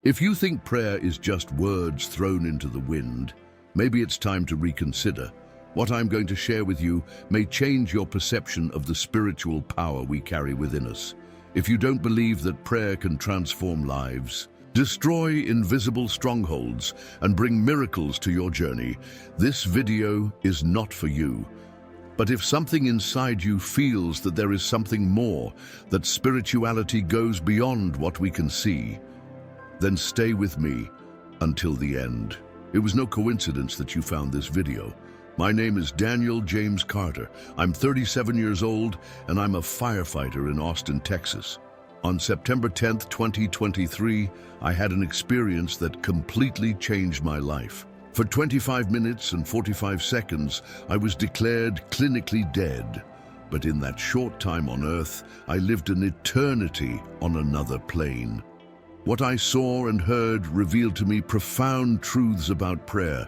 If you think prayer is just words thrown into the wind, maybe it's time to reconsider. What I'm going to share with you may change your perception of the spiritual power we carry within us. If you don't believe that prayer can transform lives, destroy invisible strongholds, and bring miracles to your journey, this video is not for you. But if something inside you feels that there is something more, that spirituality goes beyond what we can see, then stay with me until the end. It was no coincidence that you found this video. My name is Daniel James Carter. I'm 37 years old and I'm a firefighter in Austin, Texas. On September 10th, 2023, I had an experience that completely changed my life. For 25 minutes and 45 seconds, I was declared clinically dead. But in that short time on Earth, I lived an eternity on another plane. What I saw and heard revealed to me profound truths about prayer,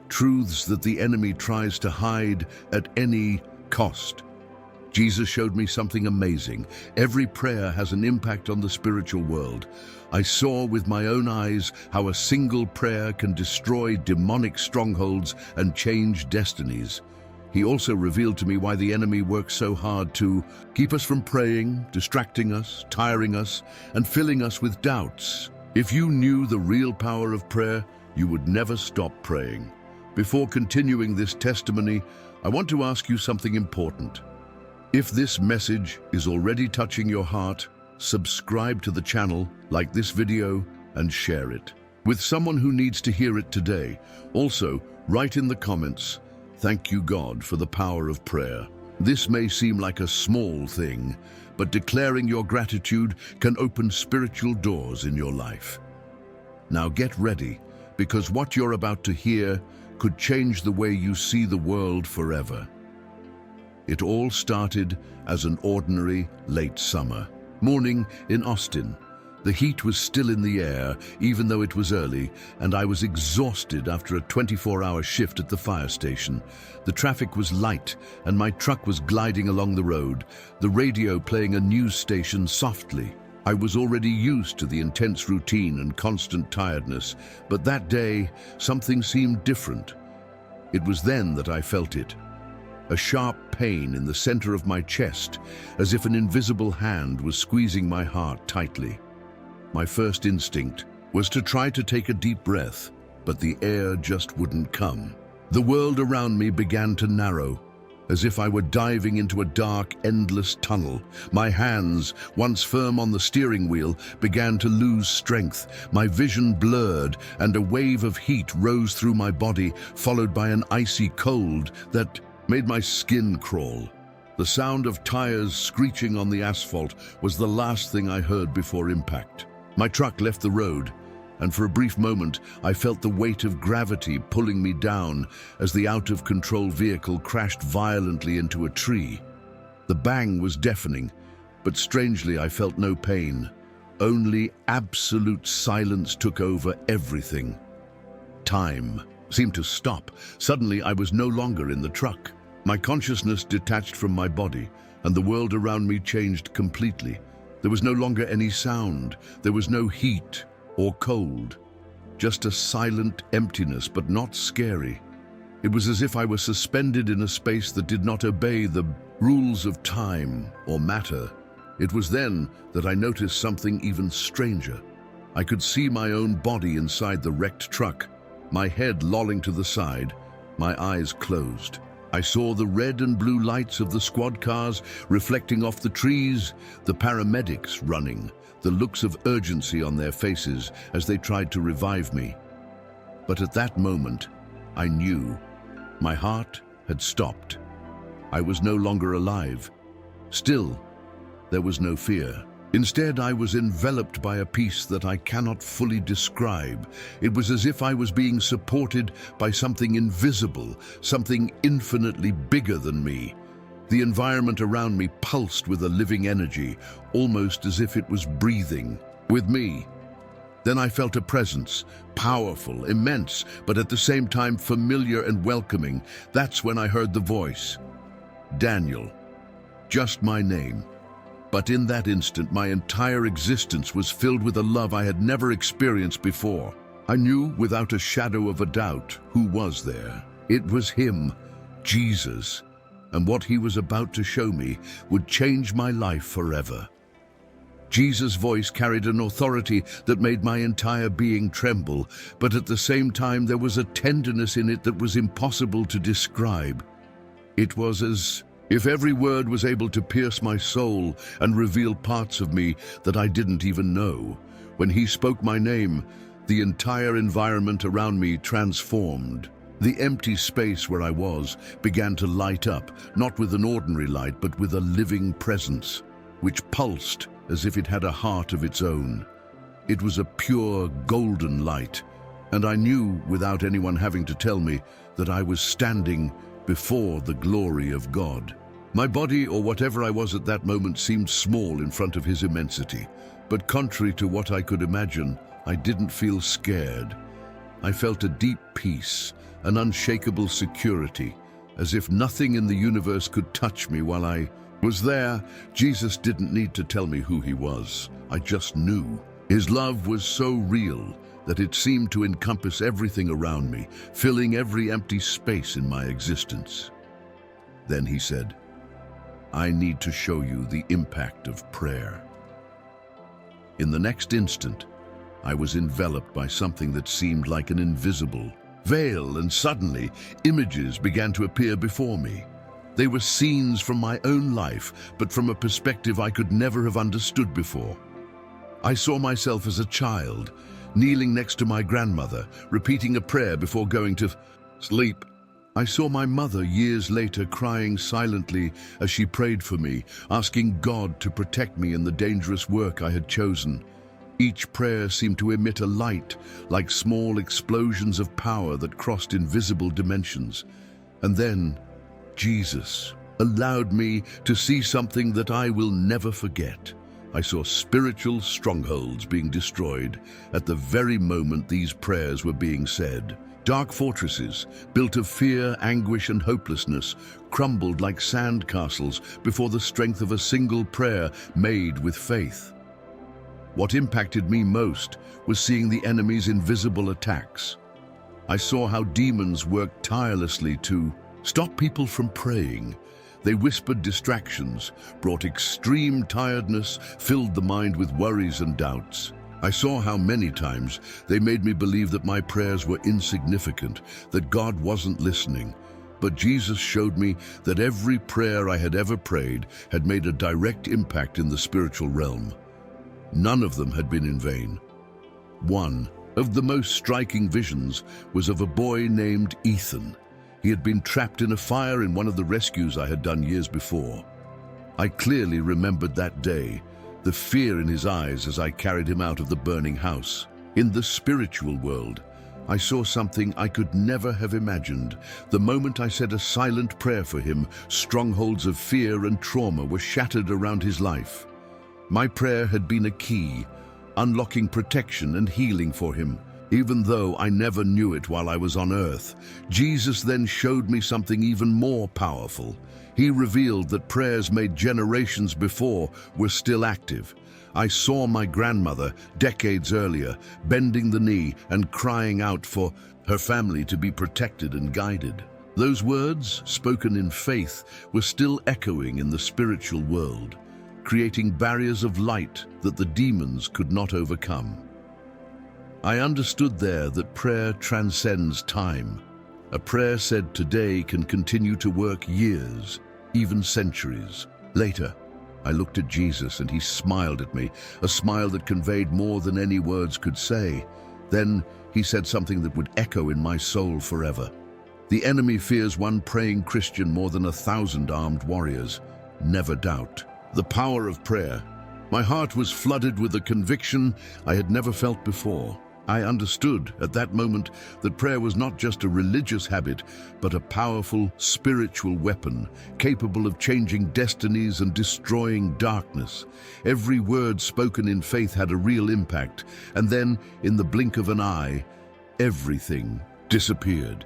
truths that the enemy tries to hide at any cost. Jesus showed me something amazing. Every prayer has an impact on the spiritual world. I saw with my own eyes how a single prayer can destroy demonic strongholds and change destinies. He also revealed to me why the enemy works so hard to keep us from praying, distracting us, tiring us, and filling us with doubts. If you knew the real power of prayer, you would never stop praying. Before continuing this testimony, I want to ask you something important. If this message is already touching your heart, subscribe to the channel, like this video, and share it with someone who needs to hear it today. Also, write in the comments, "Thank you, God, for the power of prayer." This may seem like a small thing, but declaring your gratitude can open spiritual doors in your life. Now get ready, because what you're about to hear could change the way you see the world forever. It all started as an ordinary late summer morning in Austin. The heat was still in the air, even though it was early, and I was exhausted after a 24-hour shift at the fire station. The traffic was light, and my truck was gliding along the road, the radio playing a news station softly. I was already used to the intense routine and constant tiredness, but that day, something seemed different. It was then that I felt it. A sharp pain in the center of my chest, as if an invisible hand was squeezing my heart tightly. My first instinct was to try to take a deep breath, but the air just wouldn't come. The world around me began to narrow, as if I were diving into a dark, endless tunnel. My hands, once firm on the steering wheel, began to lose strength. My vision blurred, and a wave of heat rose through my body, followed by an icy cold that made my skin crawl. The sound of tires screeching on the asphalt was the last thing I heard before impact. My truck left the road, and for a brief moment, I felt the weight of gravity pulling me down as the out-of-control vehicle crashed violently into a tree. The bang was deafening, but strangely I felt no pain. Only absolute silence took over everything. Time seemed to stop. Suddenly, I was no longer in the truck. My consciousness detached from my body, and the world around me changed completely. There was no longer any sound. There was no heat or cold. Just a silent emptiness, but not scary. It was as if I was suspended in a space that did not obey the rules of time or matter. It was then that I noticed something even stranger. I could see my own body inside the wrecked truck, my head lolling to the side, my eyes closed. I saw the red and blue lights of the squad cars reflecting off the trees, the paramedics running, the looks of urgency on their faces as they tried to revive me. But at that moment, I knew. My heart had stopped. I was no longer alive. Still, there was no fear. Instead, I was enveloped by a peace that I cannot fully describe. It was as if I was being supported by something invisible, something infinitely bigger than me. The environment around me pulsed with a living energy, almost as if it was breathing with me. Then I felt a presence, powerful, immense, but at the same time familiar and welcoming. That's when I heard the voice. Daniel. Just my name. But in that instant, my entire existence was filled with a love I had never experienced before. I knew without a shadow of a doubt who was there. It was him, Jesus, and what he was about to show me would change my life forever. Jesus' voice carried an authority that made my entire being tremble, but at the same time there was a tenderness in it that was impossible to describe. It was as if every word was able to pierce my soul and reveal parts of me that I didn't even know. When he spoke my name, the entire environment around me transformed. The empty space where I was began to light up, not with an ordinary light, but with a living presence, which pulsed as if it had a heart of its own. It was a pure golden light, and I knew, without anyone having to tell me, that I was standing before the glory of God. My body, or whatever I was at that moment, seemed small in front of his immensity, but contrary to what I could imagine, I didn't feel scared. I felt a deep peace, an unshakable security, as if nothing in the universe could touch me while I was there. Jesus didn't need to tell me who he was. I just knew. His love was so real that it seemed to encompass everything around me, filling every empty space in my existence. Then he said, "I need to show you the impact of prayer." In the next instant, I was enveloped by something that seemed like an invisible veil, and suddenly images began to appear before me. They were scenes from my own life, but from a perspective I could never have understood before. I saw myself as a child, kneeling next to my grandmother, repeating a prayer before going to sleep. I saw my mother years later crying silently as she prayed for me, asking God to protect me in the dangerous work I had chosen. Each prayer seemed to emit a light, like small explosions of power that crossed invisible dimensions. And then Jesus allowed me to see something that I will never forget. I saw spiritual strongholds being destroyed at the very moment these prayers were being said. Dark fortresses, built of fear, anguish, and hopelessness, crumbled like sand castles before the strength of a single prayer made with faith. What impacted me most was seeing the enemy's invisible attacks. I saw how demons worked tirelessly to stop people from praying. They whispered distractions, brought extreme tiredness, filled the mind with worries and doubts. I saw how many times they made me believe that my prayers were insignificant, that God wasn't listening. But Jesus showed me that every prayer I had ever prayed had made a direct impact in the spiritual realm. None of them had been in vain. One of the most striking visions was of a boy named Ethan. He had been trapped in a fire in one of the rescues I had done years before. I clearly remembered that day, the fear in his eyes as I carried him out of the burning house. In the spiritual world, I saw something I could never have imagined. The moment I said a silent prayer for him, strongholds of fear and trauma were shattered around his life. My prayer had been a key, unlocking protection and healing for him. Even though I never knew it while I was on earth, Jesus then showed me something even more powerful. He revealed that prayers made generations before were still active. I saw my grandmother, decades earlier, bending the knee and crying out for her family to be protected and guided. Those words, spoken in faith, were still echoing in the spiritual world, creating barriers of light that the demons could not overcome. I understood there that prayer transcends time. A prayer said today can continue to work years, even centuries. Later, I looked at Jesus and he smiled at me, a smile that conveyed more than any words could say. Then he said something that would echo in my soul forever. The enemy fears one praying Christian more than 1,000 armed warriors. Never doubt the power of prayer. My heart was flooded with a conviction I had never felt before. I understood at that moment that prayer was not just a religious habit, but a powerful spiritual weapon, capable of changing destinies and destroying darkness. Every word spoken in faith had a real impact, and then, in the blink of an eye, everything disappeared.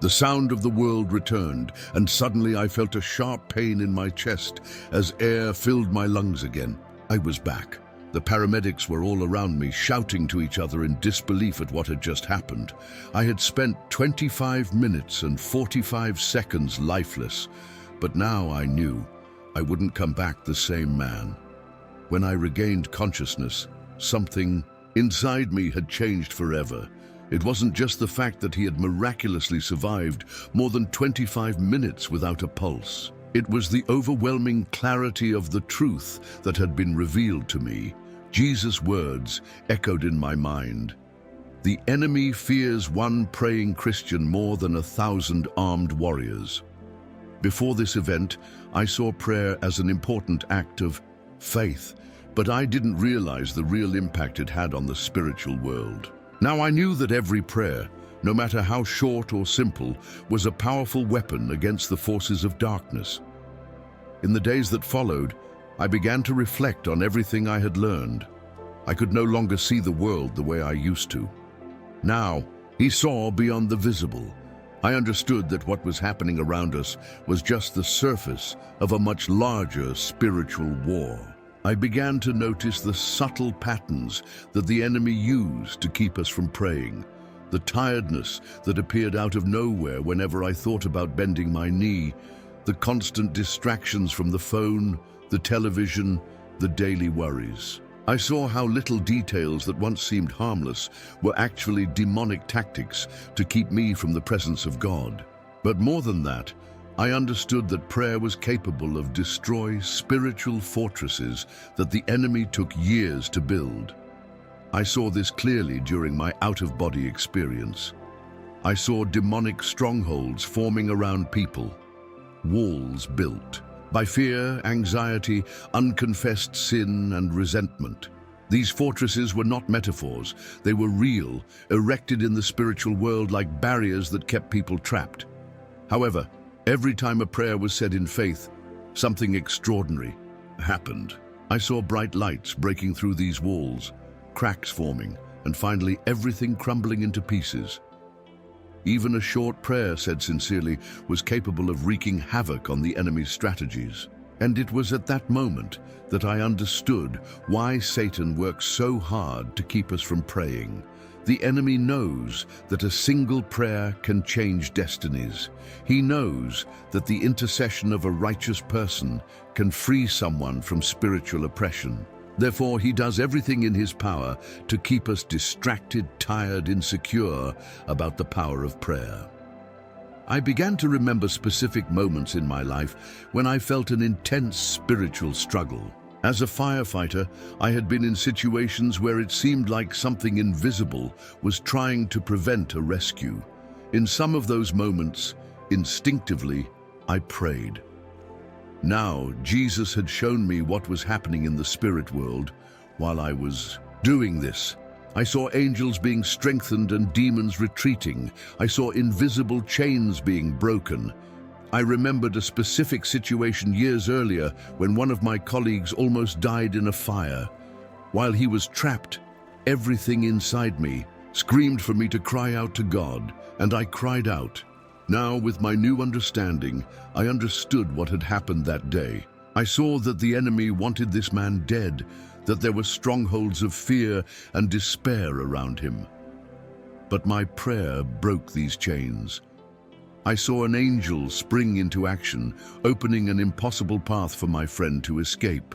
The sound of the world returned, and suddenly I felt a sharp pain in my chest as air filled my lungs again. I was back. The paramedics were all around me, shouting to each other in disbelief at what had just happened. I had spent 25 minutes and 45 seconds lifeless, but now I knew I wouldn't come back the same man. When I regained consciousness, something inside me had changed forever. It wasn't just the fact that he had miraculously survived more than 25 minutes without a pulse. It was the overwhelming clarity of the truth that had been revealed to me. Jesus' words echoed in my mind. The enemy fears one praying Christian more than 1,000 armed warriors. Before this event, I saw prayer as an important act of faith, but I didn't realize the real impact it had on the spiritual world. Now I knew that every prayer, no matter how short or simple, was a powerful weapon against the forces of darkness. In the days that followed, I began to reflect on everything I had learned. I could no longer see the world the way I used to. Now, he saw beyond the visible. I understood that what was happening around us was just the surface of a much larger spiritual war. I began to notice the subtle patterns that the enemy used to keep us from praying, the tiredness that appeared out of nowhere whenever I thought about bending my knee, the constant distractions from the phone, the television, the daily worries. I saw how little details that once seemed harmless were actually demonic tactics to keep me from the presence of God. But more than that, I understood that prayer was capable of destroying spiritual fortresses that the enemy took years to build. I saw this clearly during my out-of-body experience. I saw demonic strongholds forming around people, walls built by fear, anxiety, unconfessed sin, and resentment. These fortresses were not metaphors. They were real, erected in the spiritual world like barriers that kept people trapped. However, every time a prayer was said in faith, something extraordinary happened. I saw bright lights breaking through these walls, cracks forming, and finally everything crumbling into pieces. Even a short prayer said sincerely was capable of wreaking havoc on the enemy's strategies. And it was at that moment that I understood why Satan works so hard to keep us from praying. The enemy knows that a single prayer can change destinies. He knows that the intercession of a righteous person can free someone from spiritual oppression. Therefore, he does everything in his power to keep us distracted, tired, insecure about the power of prayer. I began to remember specific moments in my life when I felt an intense spiritual struggle. As a firefighter, I had been in situations where it seemed like something invisible was trying to prevent a rescue. In some of those moments, instinctively, I prayed. Now, Jesus had shown me what was happening in the spirit world while I was doing this. I saw angels being strengthened and demons retreating. I saw invisible chains being broken. I remembered a specific situation years earlier when one of my colleagues almost died in a fire. While he was trapped, everything inside me screamed for me to cry out to God, and I cried out. Now, with my new understanding, I understood what had happened that day. I saw that the enemy wanted this man dead, that there were strongholds of fear and despair around him. But my prayer broke these chains. I saw an angel spring into action, opening an impossible path for my friend to escape.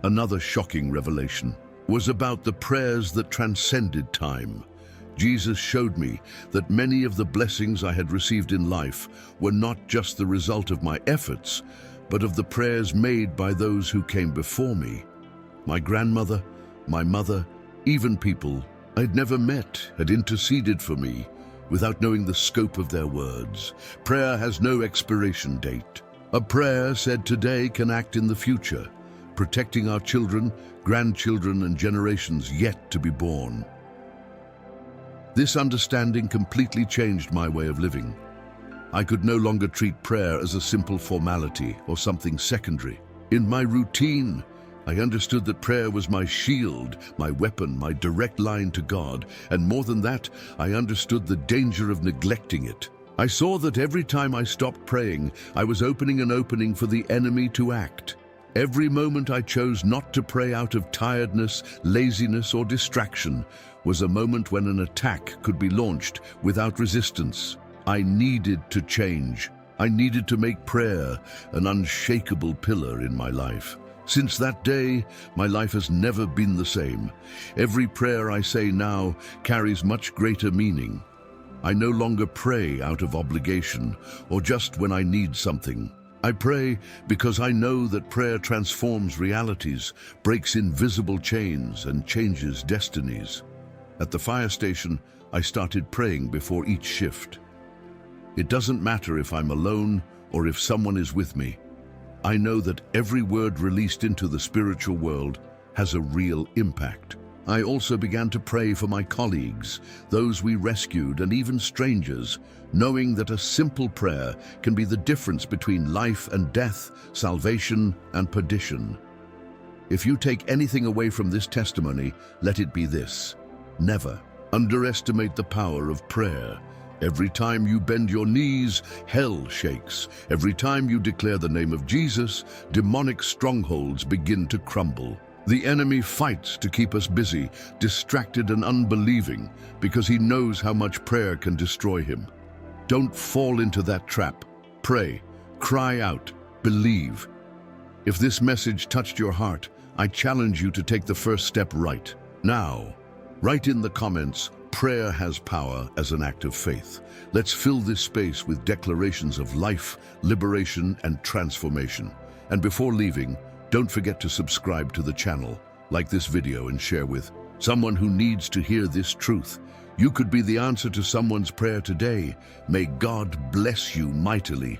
Another shocking revelation was about the prayers that transcended time. Jesus showed me that many of the blessings I had received in life were not just the result of my efforts, but of the prayers made by those who came before me. My grandmother, my mother, even people I'd never met had interceded for me without knowing the scope of their words. Prayer has no expiration date. A prayer said today can act in the future, protecting our children, grandchildren, and generations yet to be born. This understanding completely changed my way of living. I could no longer treat prayer as a simple formality or something secondary. In my routine, I understood that prayer was my shield, my weapon, my direct line to God, and more than that, I understood the danger of neglecting it. I saw that every time I stopped praying, I was opening an opening for the enemy to act. Every moment I chose not to pray out of tiredness, laziness, or distraction was a moment when an attack could be launched without resistance. I needed to change. I needed to make prayer an unshakable pillar in my life. Since that day, my life has never been the same. Every prayer I say now carries much greater meaning. I no longer pray out of obligation or just when I need something. I pray because I know that prayer transforms realities, breaks invisible chains, and changes destinies. At the fire station, I started praying before each shift. It doesn't matter if I'm alone or if someone is with me. I know that every word released into the spiritual world has a real impact. I also began to pray for my colleagues, those we rescued, and even strangers, knowing that a simple prayer can be the difference between life and death, salvation and perdition. If you take anything away from this testimony, let it be this: never underestimate the power of prayer. Every time you bend your knees, hell shakes. Every time you declare the name of Jesus, demonic strongholds begin to crumble. The enemy fights to keep us busy, distracted and unbelieving, because he knows how much prayer can destroy him. Don't fall into that trap. Pray, cry out, believe. If this message touched your heart, I challenge you to take the first step right now. Write in the comments, prayer has power, as an act of faith. Let's fill this space with declarations of life, liberation, and transformation. And before leaving, don't forget to subscribe to the channel, like this video, and share with someone who needs to hear this truth. You could be the answer to someone's prayer today. May God bless you mightily.